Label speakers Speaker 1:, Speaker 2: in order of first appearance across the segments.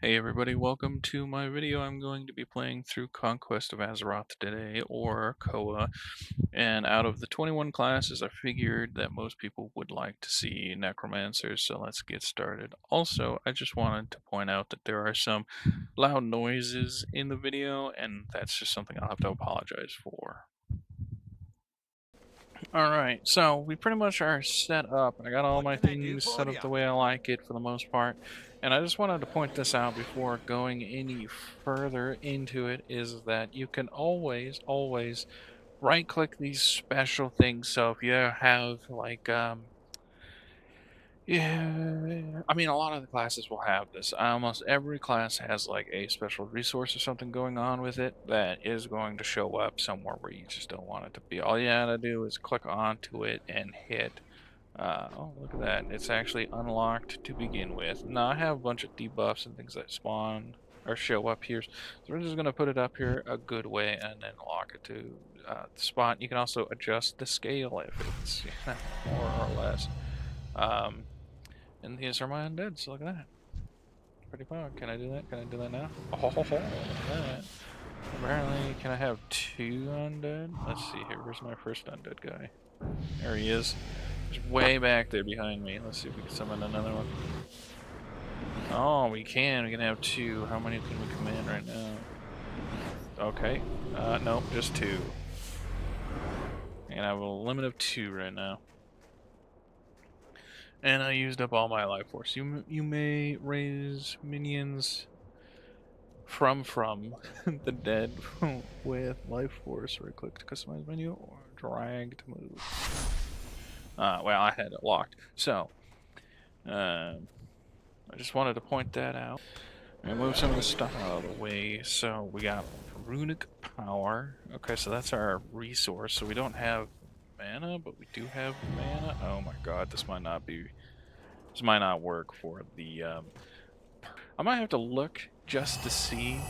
Speaker 1: Hey everybody, welcome to my video. I'm going to be playing through Conquest of Azeroth today, or KOA, and out of the 21 classes, I figured that most people would like to see Necromancers, so let's get started. Also, I just wanted to point out that there are some loud noises in the video, and that's just something I'll have to apologize for. Alright, so we pretty much are set up. I got all
Speaker 2: What
Speaker 1: my
Speaker 2: can I do
Speaker 1: things
Speaker 2: for
Speaker 1: set up
Speaker 2: you?
Speaker 1: the way I like it for the most part. And I just wanted to point this out before going any further into it, is that you can always right click these special things. So if you have like yeah, I mean, a lot of the classes will have this. Almost every class has like a special resource or something going on with it that is going to show up somewhere where you just don't want it to be. All you gotta do is click onto it and hit. Oh, look at that. It's actually unlocked to begin with. Now, I have a bunch of debuffs and things that spawn or show up here. So we're just gonna put it up here a good way and then lock it to the spot. You can also adjust the scale if it's more or less. Um, and these are my undead, so look at that. Pretty fun. Can I do that? Can I do that now? Oh, look at that. Apparently, can I have two undead? Let's see here. Where's my first undead guy? There he is. He's way back there behind me. Let's see if we can summon another one. Oh, we can. We can have two. How many can we command right now? Okay. Nope, just two. And I have a limit of two right now. And I used up all my life force. You may raise minions from the dead with life force. Right click to customize menu or drag to move. Well, I had it locked. So, I just wanted to point that out. And move some of the stuff out of the way. So we got runic power. Okay, so that's our resource. So we don't have mana, but we do have mana. Oh my god, this might not be. This might not work for the. I might have to look just to see.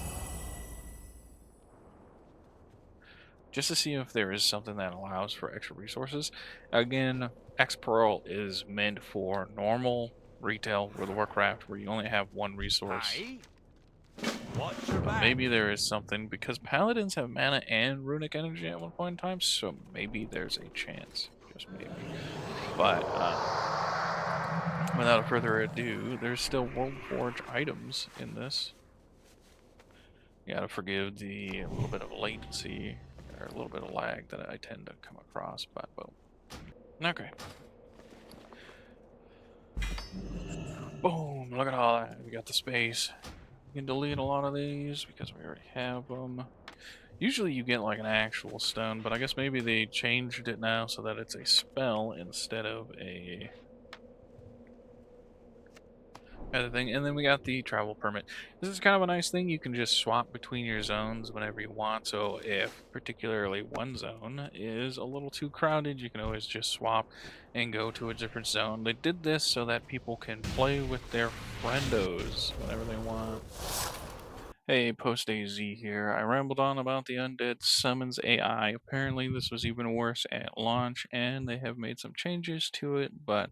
Speaker 1: Just to see if there is something that allows for extra resources. Again, X Pearl is meant for normal retail World of Warcraft where you only have one resource.
Speaker 2: Hi. Watch your
Speaker 1: But
Speaker 2: back.
Speaker 1: maybe there is something because paladins have mana and runic energy at one point in time, so maybe there's a chance, just maybe. But without further ado, there's still World Forge items in this. You gotta forgive the little bit of latency or a little bit of lag that I tend to come across, but boom. Okay. Boom! Look at all that. We got the space. We can delete a lot of these because we already have them. Usually you get like an actual stone, but I guess maybe they changed it now so that it's a spell instead of a other thing. And then we got the travel permit. This is kind of a nice thing. You can just swap between your zones whenever you want. So if particularly one zone is a little too crowded, you can always just swap and go to a different zone. They did this so that people can play with their friendos whenever they want. Hey, Post AZ here. I rambled on about the Undead Summons AI. Apparently, this was even worse at launch, and they have made some changes to it, but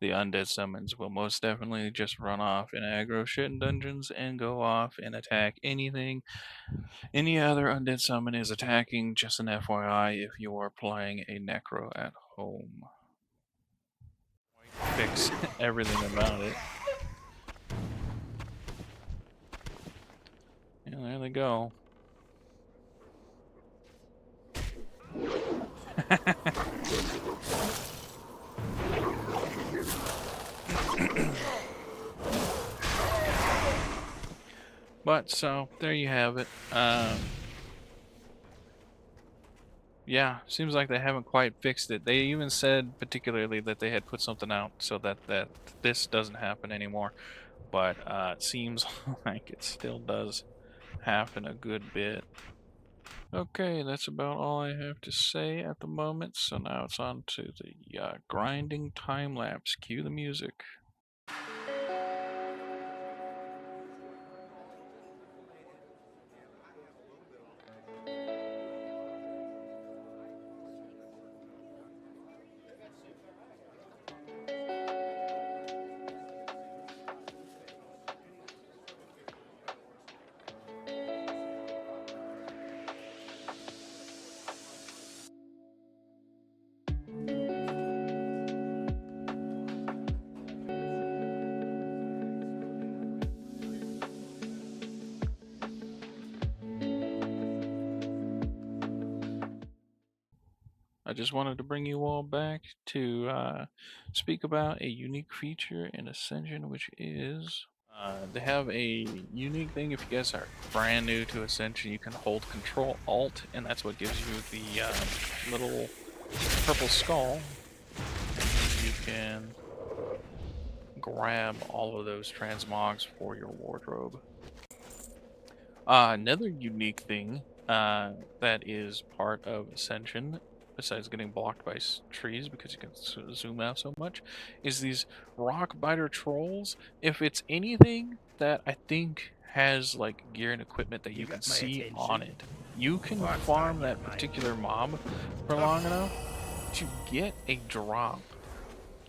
Speaker 1: the Undead Summons will most definitely just run off and aggro shit in dungeons and go off and attack anything. Any other Undead Summon is attacking, just an FYI if you are playing a Necro at home. Fix everything about it. And there they go. But so there you have it. Yeah, seems like they haven't quite fixed it. They even said particularly that they had put something out so that this doesn't happen anymore. But it seems like it still does happen a good bit. Okay, that's about all I have to say at the moment. So now it's on to the grinding time lapse. Cue the music. I just wanted to bring you all back to speak about a unique feature in Ascension, which is they have a unique thing. If you guys are brand new to Ascension, you can hold Control Alt, and that's what gives you the little purple skull, and then you can grab all of those transmogs for your wardrobe. Another unique thing that is part of Ascension, besides getting blocked by trees because you can zoom out so much, is these rock biter trolls. If it's anything that I think has like gear and equipment that
Speaker 2: You
Speaker 1: you can
Speaker 2: got my
Speaker 1: see on
Speaker 2: attention.
Speaker 1: it, you can
Speaker 2: What's
Speaker 1: farm
Speaker 2: on your
Speaker 1: that
Speaker 2: mind?
Speaker 1: particular mob for long enough to get a drop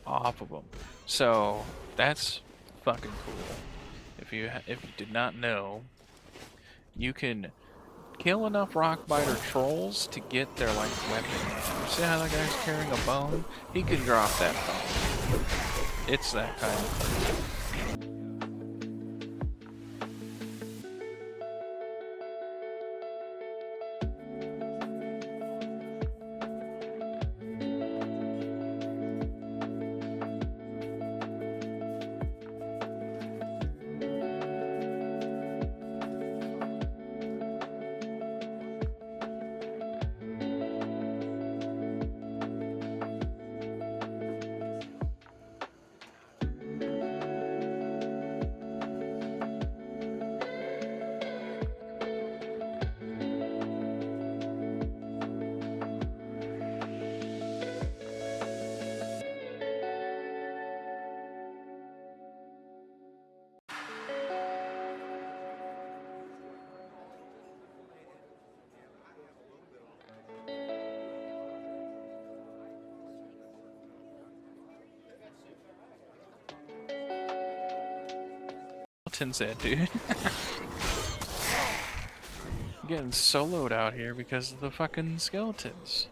Speaker 1: off of them. So that's fucking cool. If you did not know, you can kill enough rockbiter trolls to get their like weapon. You see how that guy's carrying a bone? He can drop that bone. It's that kind of cool. Skeleton said, dude. Getting soloed out here because of the fucking skeletons.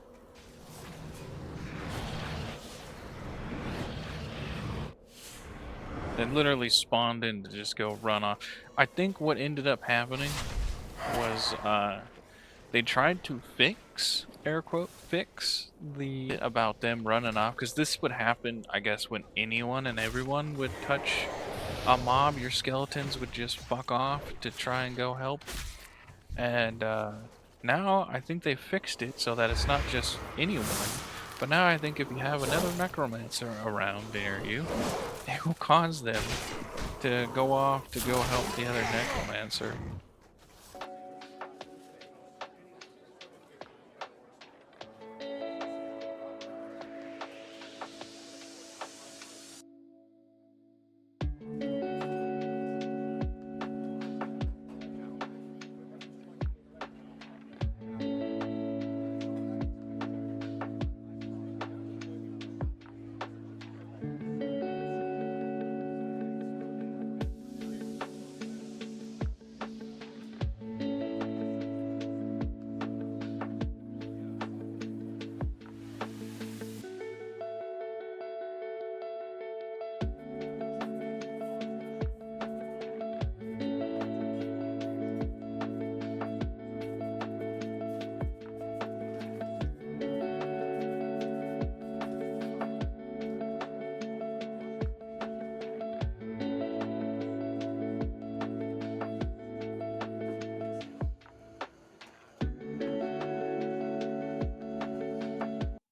Speaker 1: They literally spawned in to just go run off. I think what ended up happening was they tried to fix, air quote, fix the about them running off, because this would happen, I guess, when anyone and everyone would touch a mob, your skeletons would just fuck off to try and go help. And now I think they fixed it so that it's not just anyone, but now I think if you have another Necromancer around near you, it will cause them to go off to go help the other Necromancer.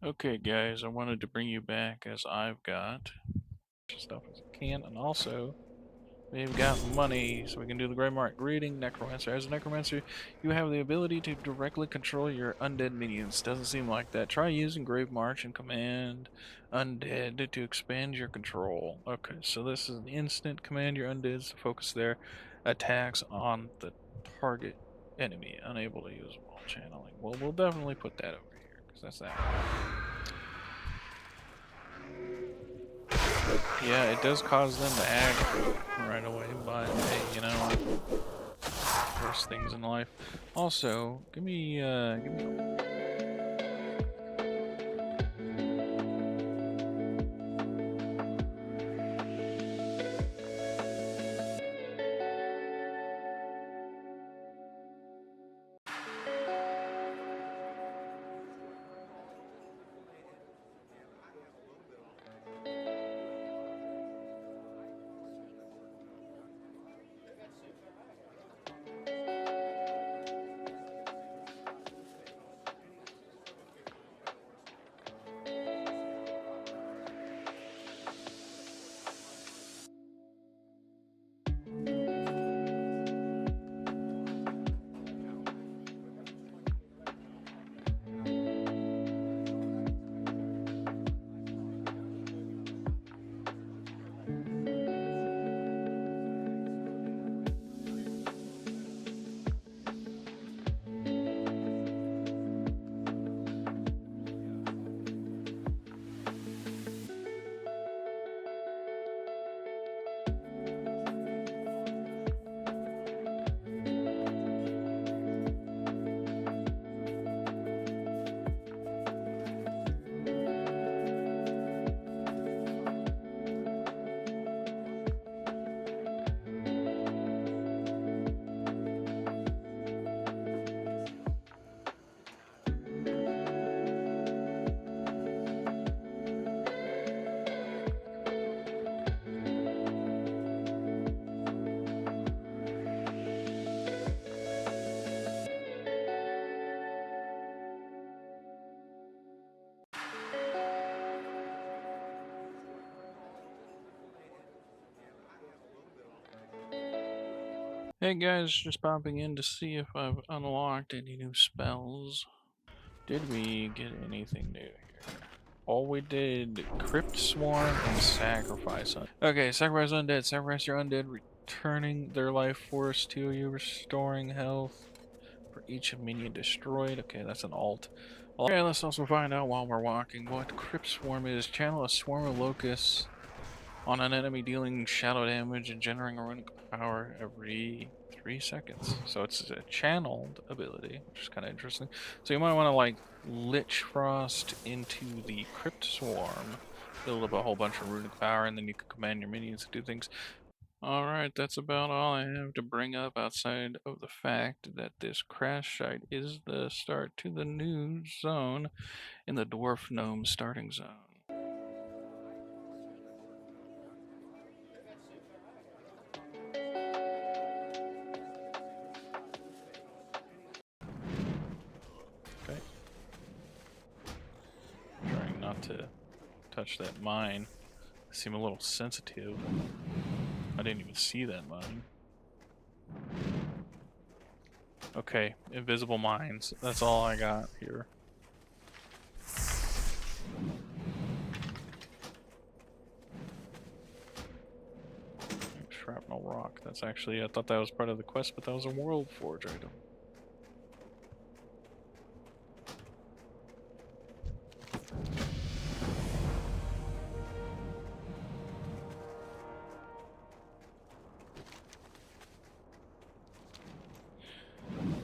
Speaker 1: Okay, guys, I wanted to bring you back as I've got stuff as I can, and also we've got money, so we can do the Grey Mark. Greeting, Necromancer. As a Necromancer, you have the ability to directly control your undead minions. Doesn't seem like that. Try using Grave March and command undead to expand your control. Okay, so this is an instant. Command your undeads to focus their attacks on the target enemy. Unable to use wall channeling. Well, we'll definitely put that over here, because that's that. Yeah, it does cause them to aggro right away, but hey, you know, worse things in life. Also, give me. Hey guys, just popping in to see if I've unlocked any new spells. Did we get anything new here? All we did, Crypt Swarm and Sacrifice. Okay, Sacrifice Undead. Sacrifice your undead, returning their life force to you, restoring health for each minion destroyed. Okay, that's an alt. Okay, let's also find out while we're walking what Crypt Swarm is. Channel a swarm of locusts on an enemy, dealing shadow damage and generating runic power every 3 seconds. So it's a channeled ability, which is kind of interesting. So you might want to like Lich Frost into the Crypt Swarm, build up a whole bunch of runic power, and then you can command your minions to do things. Alright, that's about all I have to bring up outside of the fact that this crash site is the start to the new zone in the Dwarf Gnome starting zone. Okay. Trying not to touch that mine. I seem a little sensitive. I didn't even see that mine. Okay, invisible mines. That's all I got here. Shrapnel rock. That's actually, I thought that was part of the quest, but that was a World Forge item.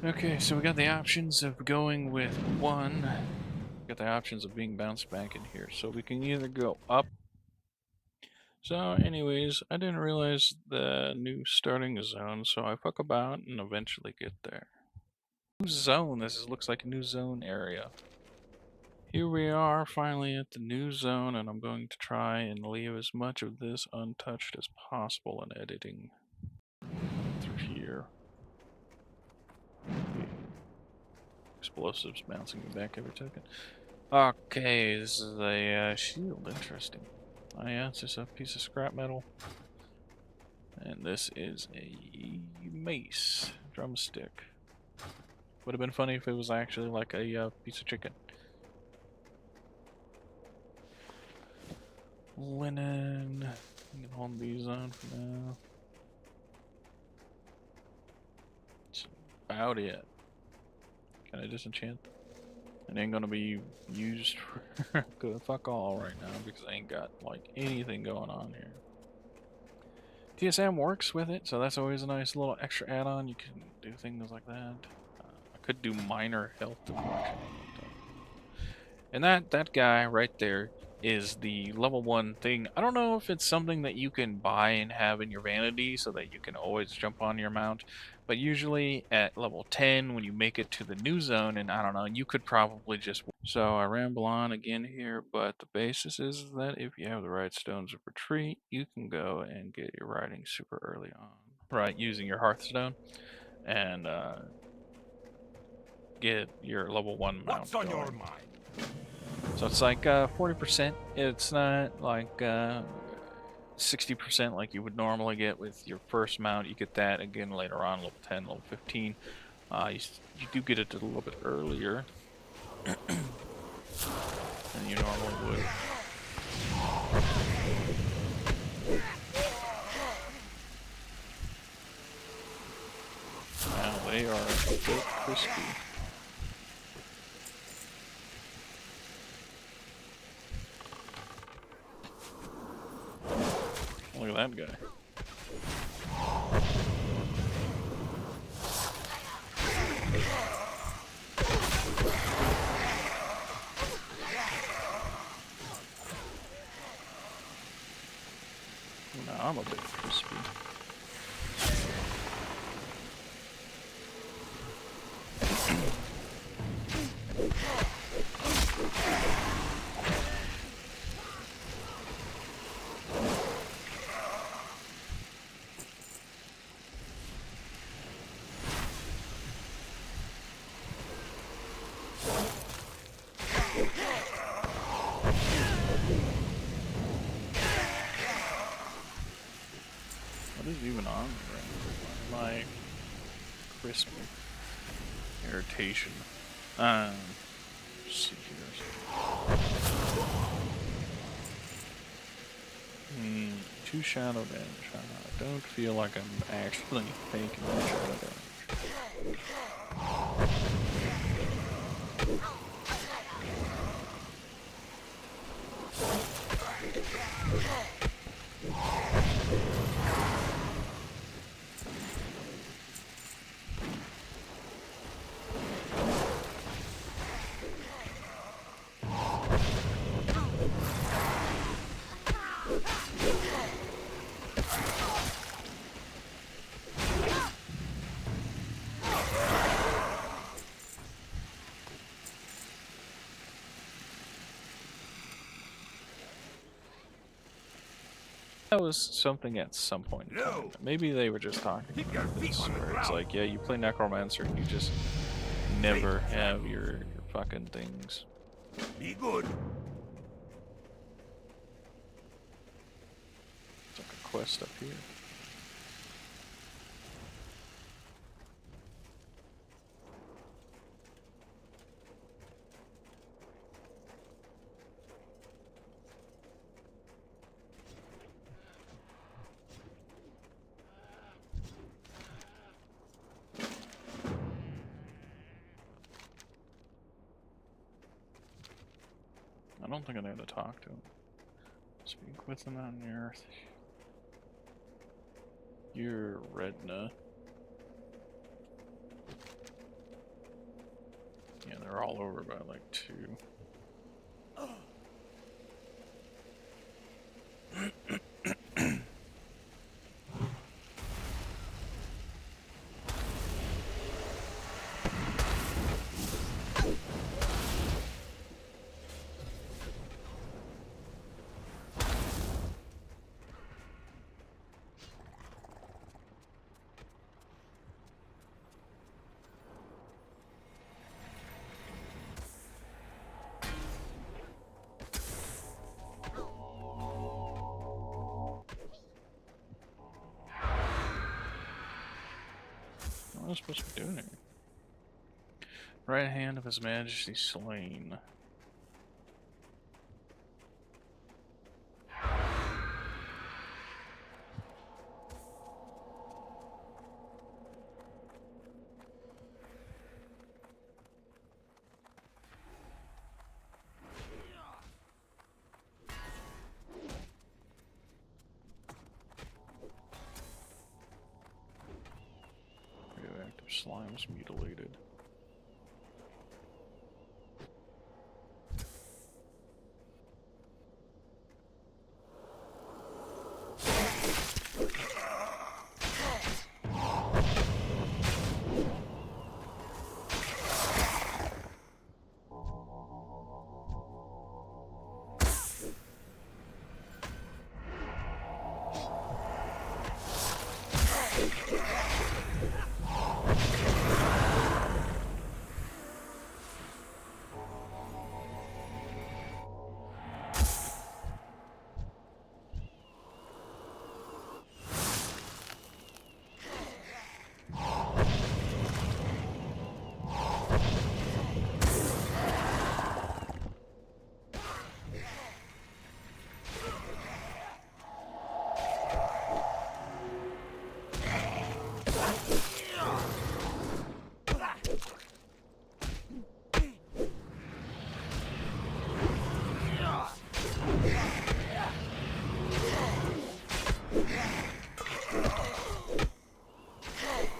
Speaker 1: Okay, so we got the options of going with one. We got the options of being bounced back in here. So we can either go up. So anyways, I didn't realize the new starting zone, so I fuck about and eventually get there. New zone. This looks like a new zone area. Here we are, finally at the new zone, and I'm going to try and leave as much of this untouched as possible in editing through here. Explosives bouncing me back every second. Okay, this is a shield. Interesting. Oh yeah, it's just a piece of scrap metal. And this is a mace. Drumstick. Would have been funny if it was actually like a piece of chicken. Linen. You can hold these on for now. That's about it. Can I disenchant? It ain't gonna be used for good fuck all right now because I ain't got like anything going on here. TSM works with it, so that's always a nice little extra add-on. You can do things like that. I could do minor health deflection. And that guy right there is the level 1 thing. I don't know if it's something that you can buy and have in your vanity so that you can always jump on your mount, but usually at level 10 when you make it to the new zone, and I don't know, you could probably just... So I ramble on again here, but the basis is that if you have the right stones of retreat, you can go and get your riding super early on. Right, using your Hearthstone and get your level 1 mount
Speaker 2: What's on
Speaker 1: going.
Speaker 2: your mind?
Speaker 1: So it's like 40%. It's not like 60% like you would normally get with your first mount. You get that again later on, level 10, level 15. You do get it a little bit earlier than you normally would. Now they are a bit crispy. Look at that guy. Now I'm a bit crispy. crispy irritation. Let's see here. Two shadow damage. I don't feel like I'm actually taking that shadow damage. That was something at some point in time. Maybe they were just talking about this, where it's like, yeah, you play Necromancer and you just never have your fucking things.
Speaker 2: Be good.
Speaker 1: It's like a quest up here. I don't think I know how to talk to him. Speak with him on the earth. You're Redna. Yeah, they're all over by like 2. What am I supposed to be doing here? Right hand of His Majesty slain. Radioactive slimes mutilated.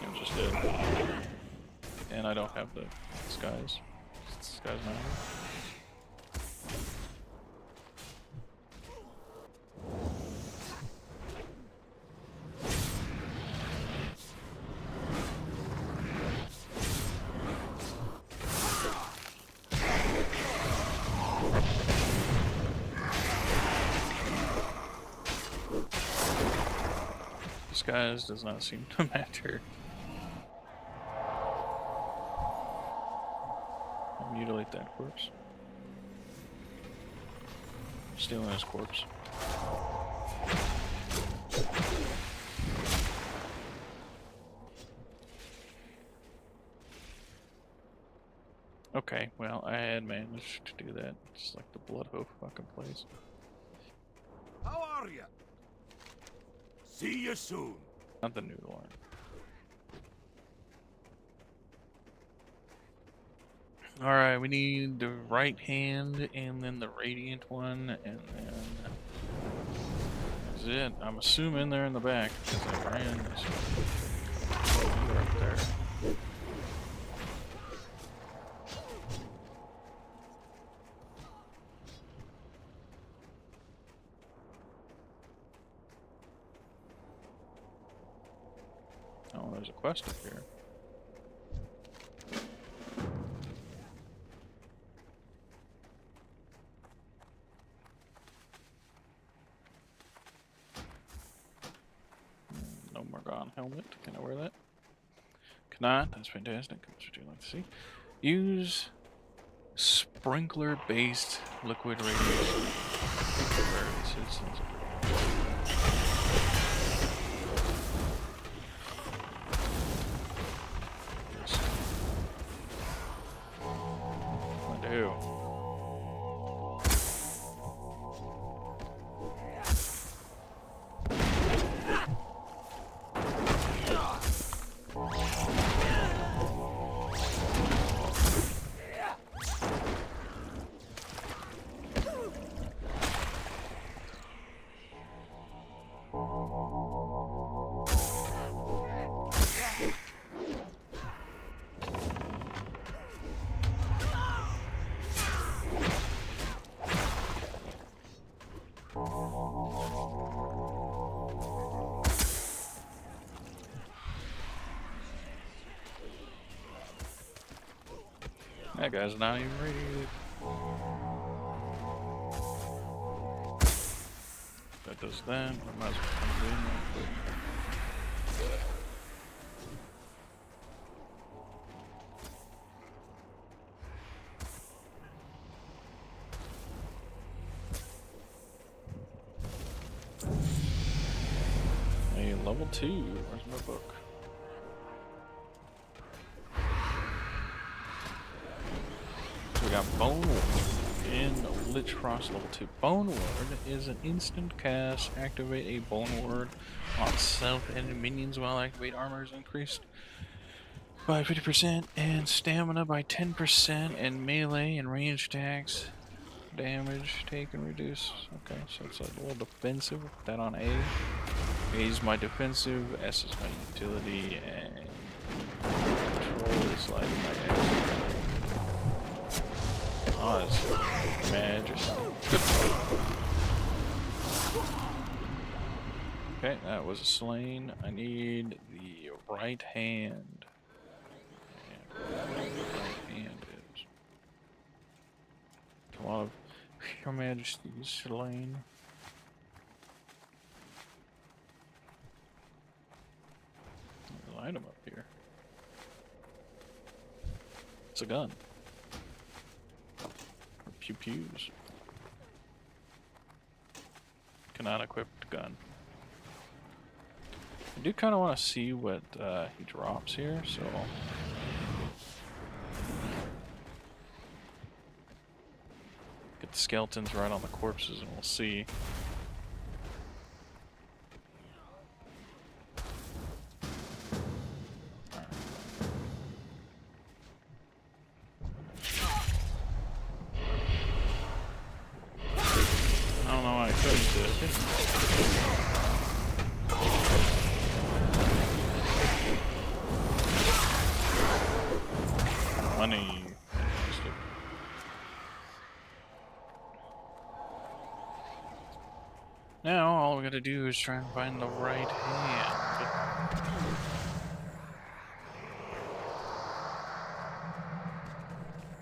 Speaker 1: I'm just dead. And I don't have the disguise. Disguise matter. Disguise does not seem to matter. I'll mutilate that corpse. Stealing his corpse. Okay, well, I had managed to do that. It's like the Bloodhoof fucking place.
Speaker 2: How are you? See you soon.
Speaker 1: Not the noodle arm. Alright, we need the right hand and then the radiant one, and then that's it. I'm assuming they're in the back because I ran this right there. Oh, there's a quest up here. No more gone helmet. Can I wear that? Cannot. That's fantastic. That's what you like to see. Use sprinkler-based liquid radiation. Where the citizens are. I do. That guy's not even radiated. That does that. I might as well come in real quick. Hey, level 2. Where's my book? So we got Bone Ward in Lich Frost level 2. Bone Ward is an instant cast. Activate a Bone Ward on self and minions while activate armor is increased by 50% and stamina by 10% and melee and range attacks. Damage taken reduce. Okay, so it's a little defensive. Put that on A. A is my defensive, S is my utility, and control is like my X. Oh, it's majesty. Okay, that was a slain. I need the right hand. And where the right hand is. A lot of Your Majesty's slain. There's an item up here. It's a gun. Or pew pews. Cannot equip the gun. I do kind of want to see what he drops here, so get the skeletons right on the corpses and we'll see. I don't know why I couldn't do it. Money. Now all we gotta do is try and find the right hand.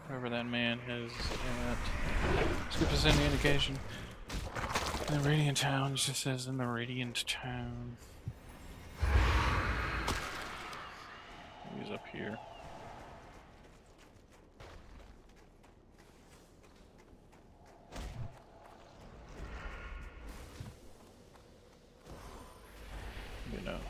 Speaker 1: Whoever that man is at. Skip us any indication. In the Radiant Town, it just says in the Radiant Town. He's up here. You know.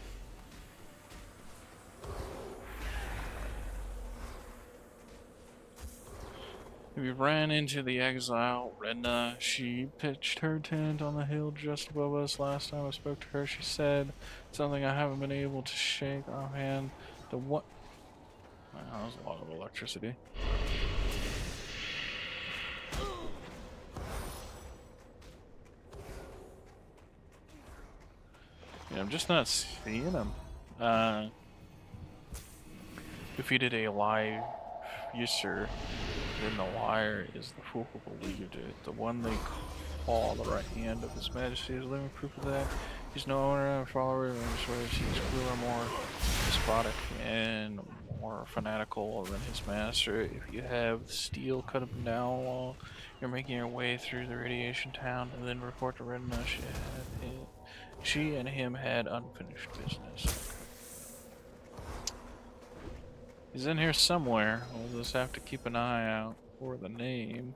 Speaker 1: We ran into the exile, Redna. She pitched her tent on the hill just above us. Last time I spoke to her, she said something I haven't been able to shake offhand. The what? Wow, that was a lot of electricity. Yeah, I'm just not seeing him. Defeated a live user. Then the liar is the fool who believed it. The one they call the right hand of His Majesty is living proof of that. He's no owner and follower, and swears he's cooler, more despotic, and more fanatical than his master. If you have steel, cut him down while you're making your way through the radiation town, and then report to Redna. She and him had unfinished business. He's in here somewhere. We'll just have to keep an eye out for the name.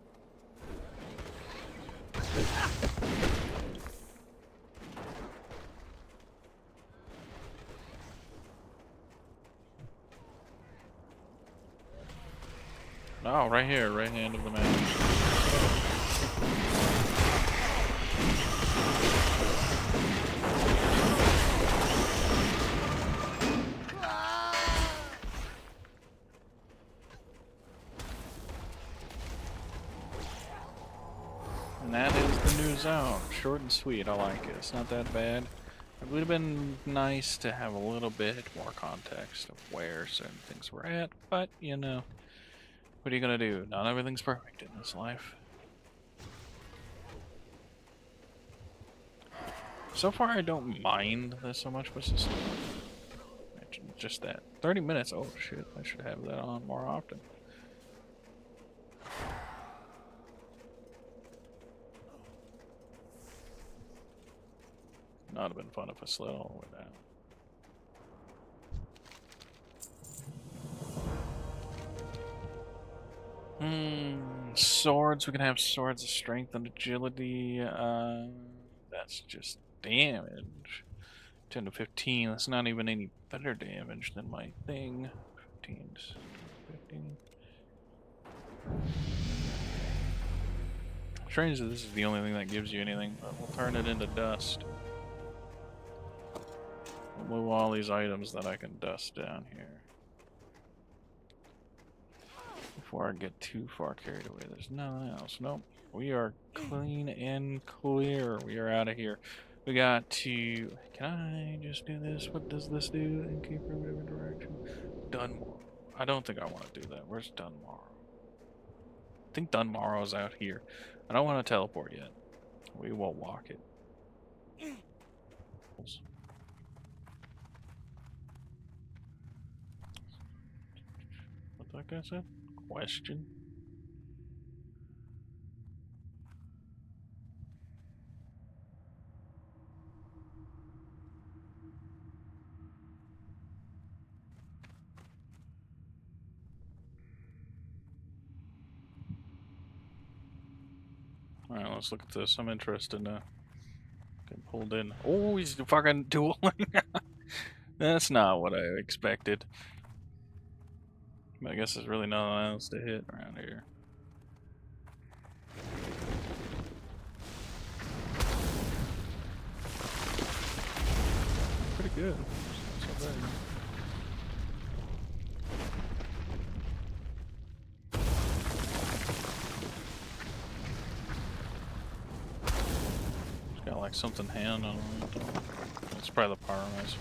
Speaker 1: Oh, right here, right hand of the man. And that is the news out. Short and sweet, I like it. It's not that bad. It would have been nice to have a little bit more context of where certain things were at, but, you know, what are you gonna do? Not everything's perfect in this life. So far, I don't mind this so much, but it's just that. 30 minutes, oh shit, I should have that on more often. Not have been fun if I slid all the way down. Swords. We can have swords of strength and agility. That's just damage. 10 to 15. That's not even any better damage than my thing. 15, 15. Strange that this is the only thing that gives you anything, but we'll turn it into dust. We'll move all these items that I can dust down here. Before I get too far carried away, there's nothing else. Nope. We are clean and clear. We are out of here. We got to... Can I just do this? What does this do? And keep in whatever direction. Dunmore. I don't think I want to do that. Where's Dunmore? I think Dunmorrow's out here. I don't want to teleport yet. We will walk it. What that guy said? Question? Alright, let's look at this. I'm interested now. Getting pulled in. Oh, he's fucking dueling. That's not what I expected. But I guess there's really nothing else to hit around here. Pretty good. Not so bad. It's got like something hand on it. It's probably the Pyromancer.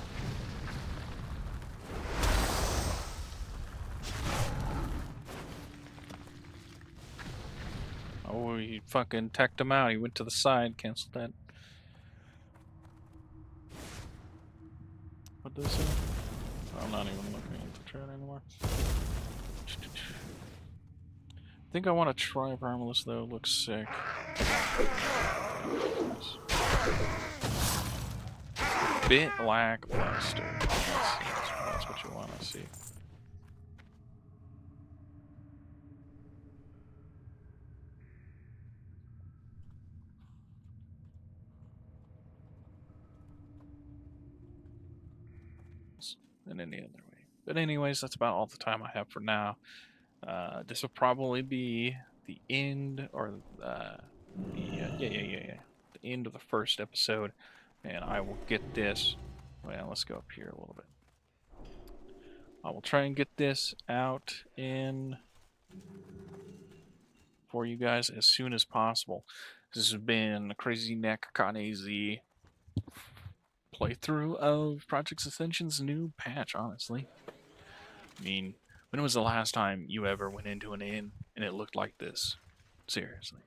Speaker 1: Oh, he fucking teched him out. He went to the side, canceled that. What does it say? I'm not even looking at the chat anymore. I think I want to try Primalist though. It looks sick. Bit lackluster. That's what you want to see. In any other way. But anyways, that's about all the time I have for now. This will probably be the end or the end of the first episode, and I will get this. Well, let's go up here a little bit. I will try and get this out in for you guys as soon as possible. This has been a Crazy Neck Kanezi playthrough of Project Ascension's new patch, honestly. I mean, when was the last time you ever went into an inn and it looked like this? Seriously.